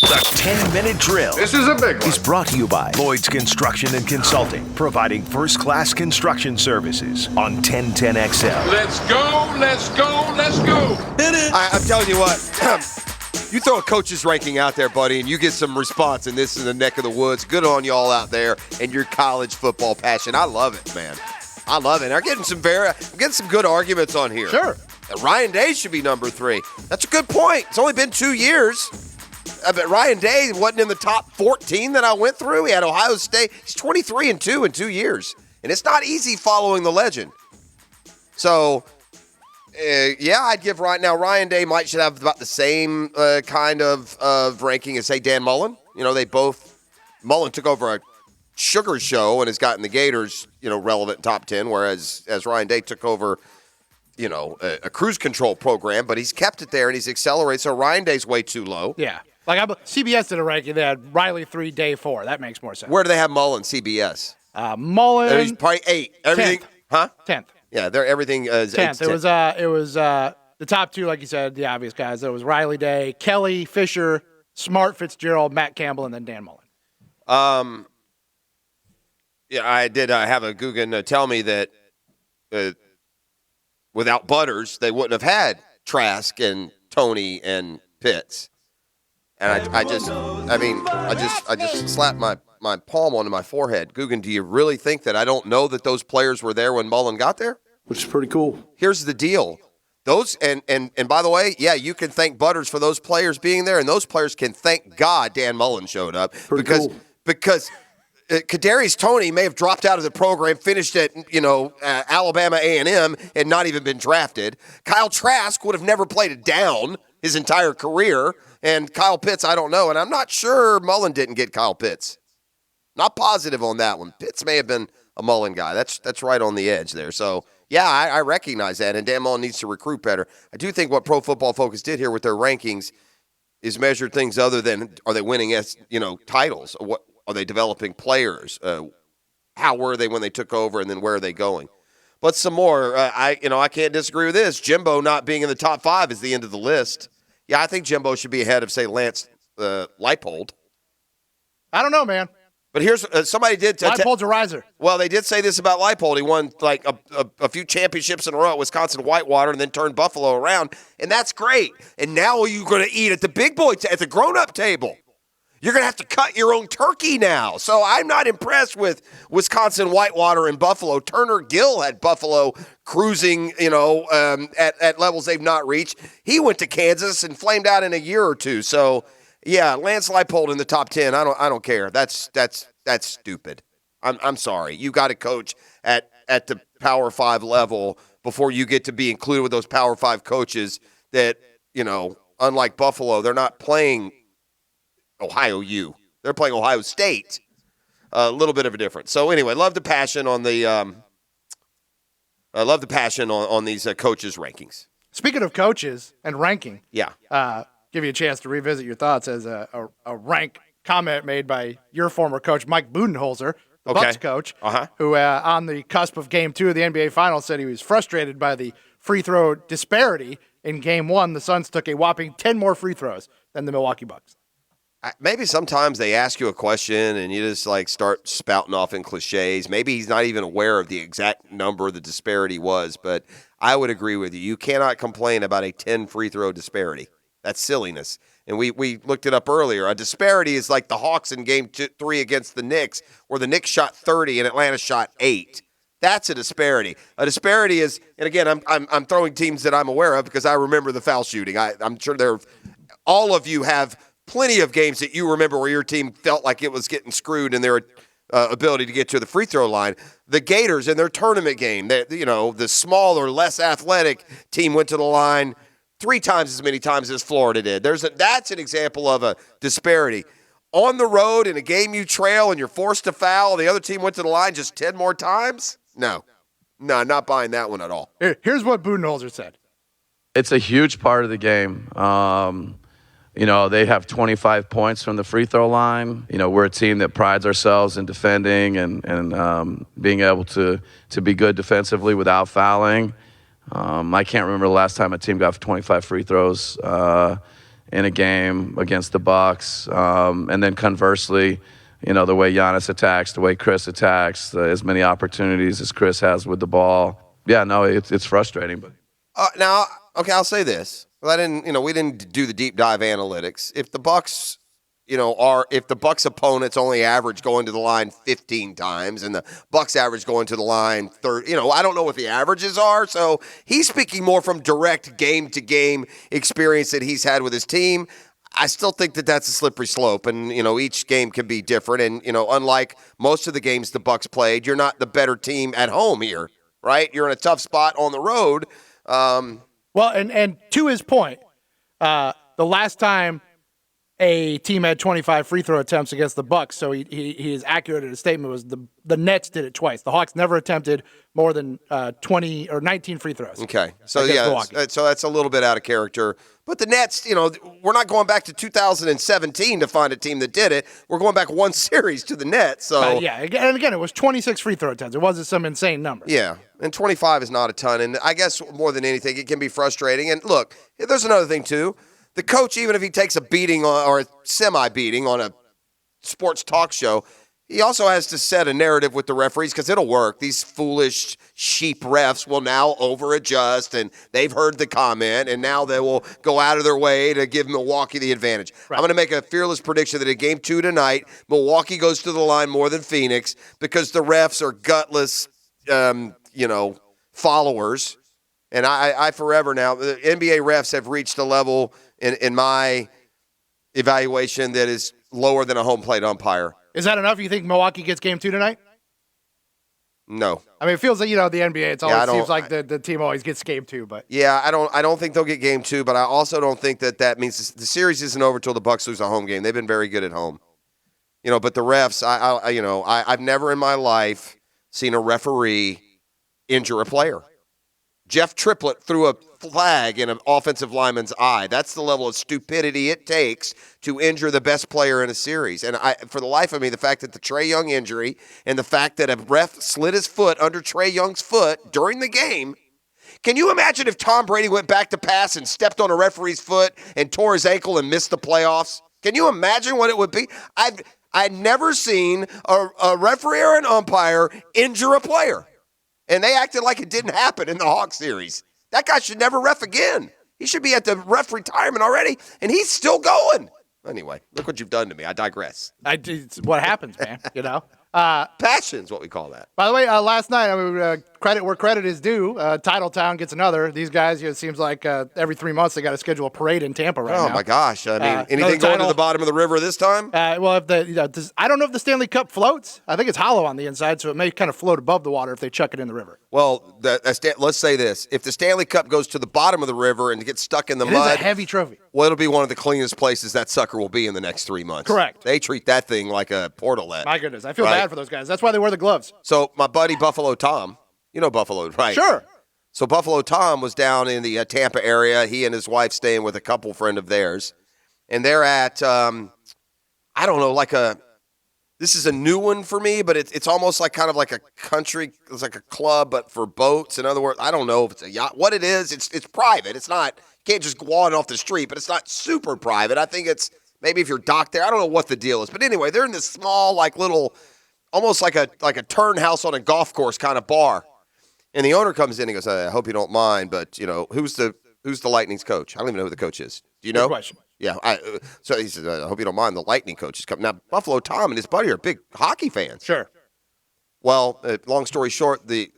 The 10-minute drill. This is a big one. Is brought to you by Lloyd's Construction and Consulting, providing first-class construction services on 1010XL. Let's go, let's go, let's go. I'm telling you what, you throw a coach's ranking out there, buddy, and you get some response, and this is the neck of the woods. Good on y'all out there and your college football passion. I love it, man. I love it. I'm getting some good arguments on here. Sure. Ryan Day should be number 3. That's a good point. It's only been 2 years. But Ryan Day wasn't in the top 14 that I went through. He had Ohio State. He's 23-2 in 2 years. And it's not easy following the legend. So, I'd give Ryan Day should have about the same kind of ranking as, say, Dan Mullen. You know, Mullen took over a sugar show and has gotten the Gators, relevant top 10, whereas Ryan Day took over, a cruise control program, but he's kept it there and he's accelerated. So Ryan Day's way too low. Yeah. Like CBS did a ranking. They had Riley 3, Day 4. That makes more sense. Where do they have Mullen, CBS? Mullen. He's probably 8. Everything, 10th. huh? 10th. Yeah, everything is 10th. It was the top 2, like you said, the obvious guys. It was Riley Day, Kelly, Fisher, Smart, Fitzgerald, Matt Campbell, and then Dan Mullen. Yeah, I did have a Guggen tell me that without Butters, they wouldn't have had Trask and Tony and Pitts. And I just slapped my palm onto my forehead. Guggen, do you really think that I don't know that those players were there when Mullen got there? Which is pretty cool. Here's the deal. Those and by the way, yeah, you can thank Butters for those players being there, and those players can thank God Dan Mullen showed up. Because Kadarius Toney may have dropped out of the program, finished at Alabama A&M, and not even been drafted. Kyle Trask would have never played a down his entire career, and Kyle Pitts, I don't know, and I'm not sure Mullen didn't get Kyle Pitts. Not positive on that one. Pitts may have been a Mullen guy. That's right on the edge there. So, yeah, I recognize that, and Dan Mullen needs to recruit better. I do think what Pro Football Focus did here with their rankings is measure things other than are they winning titles? Or what are they developing players? How were they when they took over, and then where are they going? But some more. I can't disagree with this. Jimbo not being in the top 5 is the end of the list. Yeah, I think Jimbo should be ahead of, say, Lance Leipold. I don't know, man. But here's somebody did. Leipold's a riser. Well, they did say this about Leipold. He won like a few championships in a row at Wisconsin Whitewater, and then turned Buffalo around, and that's great. And now you're going to eat at the big boy at the grown-up table. You're going to have to cut your own turkey now. So I'm not impressed with Wisconsin Whitewater and Buffalo. Turner Gill had Buffalo cruising, at levels they've not reached. He went to Kansas and flamed out in a year or two. So, yeah, Lance Leipold in the top 10. I don't care. That's stupid. I'm sorry. You got to coach at the Power 5 level before you get to be included with those Power 5 coaches that, unlike Buffalo, they're not playing Ohio U. They're playing Ohio State. A little bit of a difference. So anyway, love the passion on the on these coaches' rankings. Speaking of coaches and ranking, yeah, give you a chance to revisit your thoughts as a rank comment made by your former coach Mike Budenholzer, the Bucks coach, who on the cusp of Game 2 of the NBA Finals said he was frustrated by the free throw disparity. In Game 1, the Suns took a whopping 10 more free throws than the Milwaukee Bucks. Maybe sometimes they ask you a question and you just start spouting off in cliches. Maybe he's not even aware of the exact number the disparity was, but I would agree with you. You cannot complain about a 10 free throw disparity. That's silliness. And we looked it up earlier. A disparity is like the Hawks in Game 3 against the Knicks, where the Knicks shot 30 and Atlanta shot 8. That's a disparity. A disparity is, and again, I'm throwing teams that I'm aware of because I remember the foul shooting. I'm sure all of you have plenty of games that you remember where your team felt like it was getting screwed in their ability to get to the free throw line. The Gators in their tournament game, the smaller, less athletic team went to the line 3 times as many times as Florida did. That's an example of a disparity. On the road in a game you trail and you're forced to foul, the other team went to the line just 10 more times? No, not buying that one at all. Here's what Budenholzer said. It's a huge part of the game. They have 25 points from the free throw line. We're a team that prides ourselves in defending and being able to be good defensively without fouling. I can't remember the last time a team got 25 free throws in a game against the Bucks. And then conversely, the way Giannis attacks, the way Chris attacks, as many opportunities as Chris has with the ball. Yeah, no, it's frustrating. But now, okay, I'll say this. Well, we didn't do the deep dive analytics. If the Bucks, if the Bucks opponents only average going to the line 15 times and the Bucks average going to the line 30, I don't know what the averages are. So he's speaking more from direct game-to-game experience that he's had with his team. I still think that that's a slippery slope, and each game can be different. And unlike most of the games the Bucks played, you're not the better team at home here, right? You're in a tough spot on the road. Well, and to his point, the last time a team had 25 free throw attempts against the Bucks, so he is accurate in his statement, was the Nets did it twice. The Hawks never attempted more than 20 or 19 free throws. Okay, so so that's a little bit out of character. But the Nets, we're not going back to 2017 to find a team that did it. We're going back one series to the Nets. So and again, it was 26 free throw attempts. It wasn't some insane number. Yeah, and 25 is not a ton. And I guess more than anything, it can be frustrating. And look, there's another thing too. The coach, even if he takes a beating or a semi-beating on a sports talk show, he also has to set a narrative with the referees because it'll work. These foolish sheep refs will now over-adjust, and they've heard the comment, and now they will go out of their way to give Milwaukee the advantage. Right. I'm going to make a fearless prediction that in Game 2 tonight, Milwaukee goes to the line more than Phoenix because the refs are gutless, followers. And I forever now, the NBA refs have reached a level in my evaluation that is lower than a home plate umpire. Is that enough? You think Milwaukee gets Game 2 tonight? No. I mean, it feels like, the NBA, it seems like the team always gets Game 2. But yeah, I don't think they'll get Game 2, but I also don't think that means the series isn't over till the Bucks lose a home game. They've been very good at home. But the refs, I've never in my life seen a referee injure a player. Jeff Triplett threw a flag in an offensive lineman's eye. That's the level of stupidity it takes to injure the best player in a series. And for the life of me, the fact that the Trae Young injury and the fact that a ref slid his foot under Trae Young's foot during the game, can you imagine if Tom Brady went back to pass and stepped on a referee's foot and tore his ankle and missed the playoffs? Can you imagine what it would be? I'd never seen a referee or an umpire injure a player. And they acted like it didn't happen in the Hawks series. That guy should never ref again. He should be at the ref retirement already, and he's still going. Anyway, look what you've done to me. I digress. It's what happens, man, Passion's what we call that. By the way, last night, credit where credit is due. Titletown gets another. These guys, it seems like every 3 months they got to schedule a parade in Tampa now. Oh, my gosh. I mean, anything going to the bottom of the river this time? Well, if I don't know if the Stanley Cup floats. I think it's hollow on the inside, so it may kind of float above the water if they chuck it in the river. Well, let's say this. If the Stanley Cup goes to the bottom of the river and gets stuck in the mud. It is a heavy trophy. Well, it'll be one of the cleanest places that sucker will be in the next 3 months. Correct. They treat that thing like a portalet. My goodness. I feel bad for those guys. That's why they wear the gloves. So my buddy Buffalo Tom, you know Buffalo, right? Sure. So Buffalo Tom was down in the Tampa area. He and his wife staying with a couple friend of theirs. And they're at, I don't know, this is a new one for me, but it's almost like kind of like a country, it's like a club, but for boats. In other words, I don't know if it's a yacht. What it is, it's private. It's not, you can't just go on off the street, but it's not super private. I think it's, maybe if you're docked there, I don't know what the deal is. But anyway, they're in this small, little, almost like a turn house on a golf course kind of bar. And the owner comes in and goes, I hope you don't mind, but, who's the Lightning's coach? I don't even know who the coach is. Do you know? Good question. Yeah. So he said, I hope you don't mind. The Lightning coach is coming. Now, Buffalo Tom and his buddy are big hockey fans. Sure. Well, long story short, the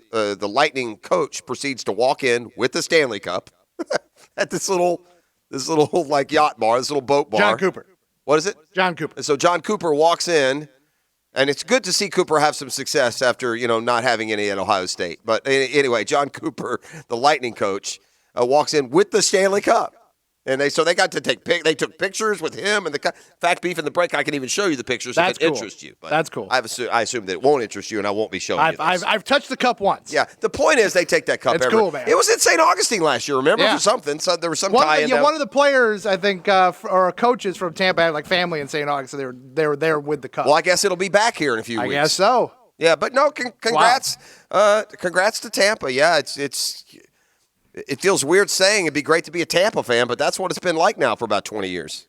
Lightning coach proceeds to walk in with the Stanley Cup at this little yacht bar, this little boat bar. John Cooper. What is it? John Cooper. And so John Cooper walks in, and it's good to see Cooper have some success after, not having any at Ohio State. But anyway, John Cooper, the Lightning coach, walks in with the Stanley Cup. And they got to they took pictures with him and the fact beef in the break. I can even show you the pictures if it interests you. But that's cool. I assume that it won't interest you, and I won't be showing you this. I've touched the cup once. Yeah, the point is they take that cup. It's cool, man. It was in St. Augustine last year, remember, for something. So there was some tie in. One of the players, I think, or coaches from Tampa had family in St. Augustine. So they were there with the cup. Well, I guess it'll be back here in a few weeks. I guess so. Yeah, but no, congrats, congrats to Tampa. Yeah, it's It feels weird saying it'd be great to be a Tampa fan, but that's what it's been like now for about 20 years.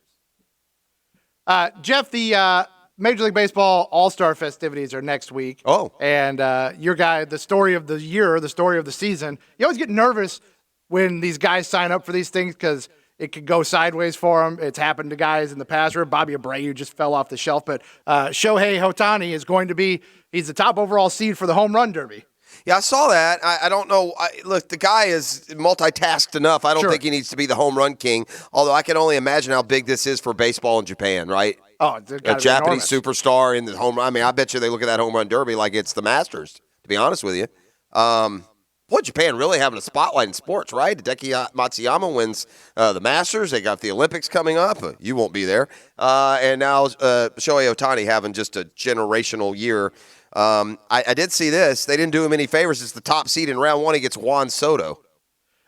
Jeff, the Major League Baseball All-Star festivities are next week. Oh. And your guy, the story of the year, the story of the season, you always get nervous when these guys sign up for these things because it could go sideways for them. It's happened to guys in the past. Or Bobby Abreu just fell off the shelf. But Shohei Ohtani is going to be – he's the top overall seed for the Home Run Derby. Yeah, I saw that. I don't know. Look, the guy is multitasked enough. I don't think he needs to be the home run king, although I can only imagine how big this is for baseball in Japan, right? Oh, a Japanese superstar in the home run. I mean, I bet you they look at that home run derby like it's the Masters, to be honest with you. Boy, Japan really having a spotlight in sports, right? Hideki Matsuyama wins the Masters. They got the Olympics coming up. You won't be there. And now Shohei Ohtani having just a generational year. I did see this. They didn't do him any favors. It's the top seed in round one. He gets Juan Soto.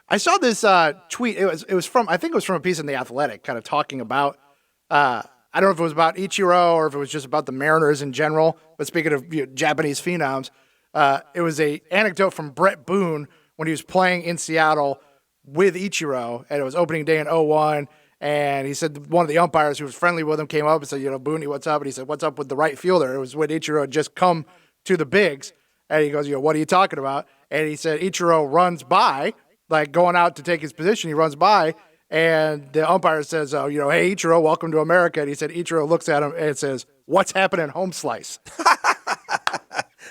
I saw this tweet. It was from, I think it was from a piece in The Athletic kind of talking about, I don't know if it was about Ichiro or if it was just about the Mariners in general. But speaking of Japanese phenoms, it was a anecdote from Brett Boone when he was playing in Seattle with Ichiro, and it was opening day in 2001. And he said one of the umpires who was friendly with him came up and said, Booney, what's up? And he said, what's up with the right fielder? It was when Ichiro had just come to the bigs. And he goes, what are you talking about? And he said Ichiro runs by, like going out to take his position. He runs by, and the umpire says, hey, Ichiro, welcome to America. And he said Ichiro looks at him and says, what's happening, home slice?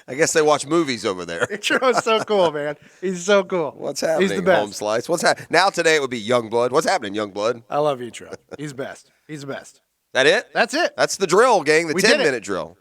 I guess they watch movies over there. Ichiro's so cool, man. He's so cool. What's happening, He's the best. home slice? What's happening? Now today it would be Youngblood. What's happening, Youngblood? I love Ichiro. He's best. He's the best. That it? That's it. That's the drill, gang, the 10-minute drill.